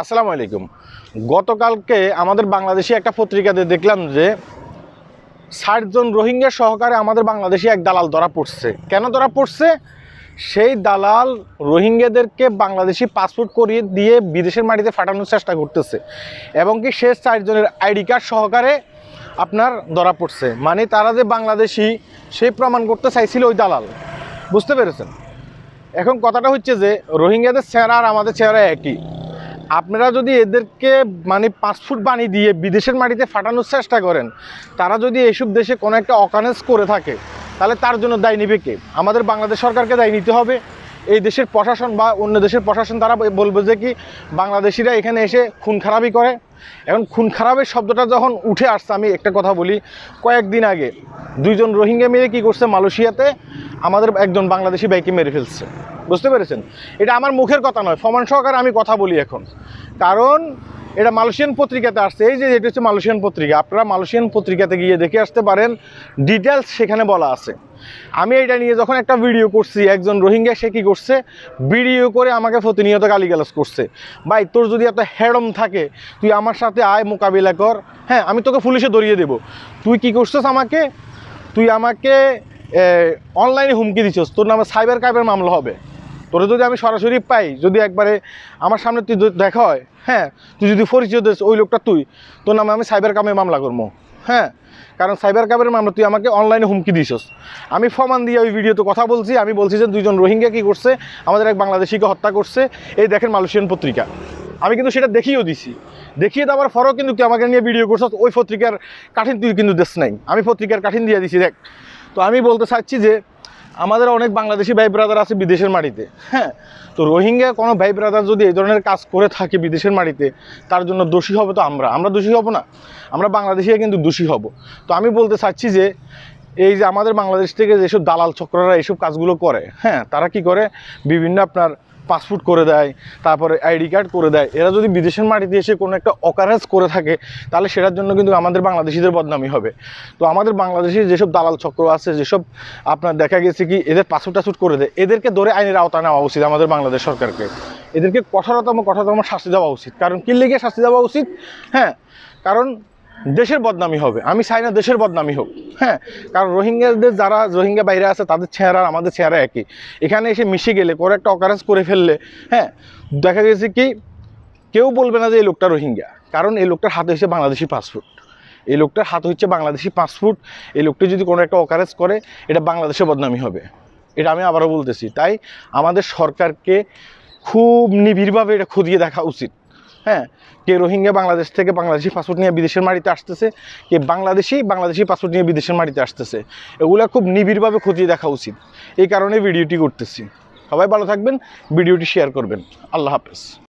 আসসালামু আলাইকুম। গতকালকে আমাদের বাংলাদেশি একটা পত্রিকাতে দেখলাম যে ৬০ জন রোহিঙ্গা সহকারে আমাদের বাংলাদেশি এক দালাল ধরা পড়ছে। কেন ধরা পড়ছে? সেই দালাল রোহিঙ্গাদেরকে বাংলাদেশি পাসপোর্ট করিয়ে দিয়ে বিদেশের মাটিতে ফাটানোর চেষ্টা করতেছে এবং কি সে ৪ জনের আইডি কার্ড সহকারে আপনার ধরা পড়ছে। মানে তারা যে বাংলাদেশি সেই প্রমাণ করতে চাইছিল ওই দালাল। বুঝতে পেরেছেন? এখন কথাটা হচ্ছে যে রোহিঙ্গাদের চেহারা আর আমাদের চেহারা একই। আপনারা যদি এদেরকে মানে পাসপোর্ট বানিয়ে দিয়ে বিদেশের মাটিতে ফাটানোর চেষ্টা করেন, তারা যদি এইসব দেশে কোনো একটা অকারেন্স করে থাকে, তাহলে তার জন্য দায় নেবে কে? আমাদের বাংলাদেশ সরকারকে দায় নিতে হবে। এই দেশের প্রশাসন বা অন্য দেশের প্রশাসন তারা বলবে যে কি বাংলাদেশিরা এখানে এসে খুন খারাপই করে। এখন খুন খারাপের শব্দটা যখন উঠে আসছে, আমি একটা কথা বলি, কয়েকদিন আগে 2 জন রোহিঙ্গা মিলে কী করছে, মালয়েশিয়াতে আমাদের একজন বাংলাদেশি ভাইকে মেরে ফেলছে। বুঝতে পেরেছেন? এটা আমার মুখের কথা নয়, প্রমাণ সহকারে আমি কথা বলি এখন। কারণ এটা মালয়েশিয়ান পত্রিকাতে আসছে। এই যে এটা হচ্ছে মালয়েশিয়ান পত্রিকা, আপনারা মালয়েশিয়ান পত্রিকাতে গিয়ে দেখে আসতে পারেন, ডিটেলস সেখানে বলা আছে। আমি এটা নিয়ে যখন একটা ভিডিও করছি, একজন রোহিঙ্গা সে কী করছে, ভিডিও করে আমাকে প্রতিনিয়ত গালিগালাজ করছে। ভাই, তোর যদি এত হেডম থাকে তুই আমার সাথে আয়, মোকাবিলা কর, হ্যাঁ আমি তোকে পুলিশে ধরিয়ে দেবো। তুই কি করছিস আমাকে, তুই আমাকে অনলাইনে হুমকি দিচ্ছিস, তোর নামে সাইবার ক্রাইমের মামলা হবে। তোরা যদি আমি সরাসরি পাই, যদি একবারে আমার সামনে তুই দেখা হয়, হ্যাঁ তুই যদি পরিচয় দিস ওই লোকটা, তোর নামে আমি সাইবার ক্রাইমের মামলা করবো। হ্যাঁ, কারণ সাইবার ক্রাইমের মামলা তুই আমাকে অনলাইনে হুমকি দিছিস। আমি প্রমাণ দিয়ে ওই ভিডিওতে কথা বলছি। আমি বলছি যে 2 জন রোহিঙ্গা কী করছে, আমাদের এক বাংলাদেশিকে হত্যা করছে। এই দেখেন মালয়েশিয়ান পত্রিকা, আমি কিন্তু সেটা দেখিয়েও দিছি। দেখিয়ে দেওয়ার পরেও কিন্তু তুই আমাকে নিয়ে ভিডিও করছিস। ওই পত্রিকার কাঠিন তুই কিন্তু দেশ নাই, আমি পত্রিকার কাঠিন দিয়ে দিছি দেখ। তো আমি বলতে চাচ্ছি যে আমাদের অনেক বাংলাদেশি ভাই ব্রাদার আছে বিদেশের মাটিতে। হ্যাঁ, তো রোহিঙ্গা কোনো ভাই ব্রাদার যদি এই ধরনের কাজ করে থাকে বিদেশের মাটিতে, তার জন্য দোষী হবে তো আমরা দোষী হব না, আমরা বাংলাদেশিরা কিন্তু দোষী হব। তো আমি বলতে চাচ্ছি যে এই যে আমাদের বাংলাদেশ থেকে যেসব দালাল চক্ররা এইসব কাজগুলো করে, হ্যাঁ তারা কি করে, বিভিন্ন আপনার পাসপোর্ট করে দেয়, তারপরে আইডি কার্ড করে দেয়। এরা যদি বিদেশের মাটিতে এসে কোনো একটা অকারেন্স করে থাকে, তাহলে সেটার জন্য কিন্তু আমাদের বাংলাদেশিদের বদনামি হবে। তো আমাদের বাংলাদেশি যেসব দালাল চক্র আছে, যেসব আপনার দেখা গেছে কি এদের পাসপোর্ট করে দেয়, এদেরকে ধরে আইনের আওতায় নেওয়া উচিত আমাদের বাংলাদেশ সরকারকে। এদেরকে কঠোরতম শাস্তি দেওয়া উচিত। কারণ কি লেগে শাস্তি দেওয়া উচিত? হ্যাঁ, কারণ দেশের বদনামি হবে। আমি চাই না দেশের বদনামি হোক। হ্যাঁ, কারণ রোহিঙ্গাদের যারা রোহিঙ্গা বাইরে আছে, তাদের চেহারা আর আমাদের চেহারা একই। এখানে এসে মিশে গেলে, করে একটা অকারেন্স করে ফেললে, হ্যাঁ দেখা গেছে কি কেউ বলবে না যে এই লোকটা রোহিঙ্গা। কারণ এই লোকটার হাতে হচ্ছে বাংলাদেশি পাসপোর্ট, এই লোকটার হাতে হচ্ছে বাংলাদেশি পাসপোর্ট। এই লোকটা যদি কোনো একটা অকারেন্স করে, এটা বাংলাদেশে বদনামি হবে। এটা আমি আবারও বলতেছি। তাই আমাদের সরকারকে খুব নিবিড়ভাবে এটা খতিয়ে দেখা উচিত। হ্যাঁ, কে রোহিঙ্গা বাংলাদেশ থেকে বাংলাদেশি পাসপোর্ট নিয়ে বিদেশের মাটিতে আসতেছে, কে বাংলাদেশি পাসপোর্ট নিয়ে বিদেশের মাটিতে আসতেছে, এগুলো খুব নিবিড়ভাবে খতিয়ে দেখা উচিত। এই কারণে ভিডিওটি করতেছি। সবাই ভালো থাকবেন, ভিডিওটি শেয়ার করবেন। আল্লাহ হাফেজ।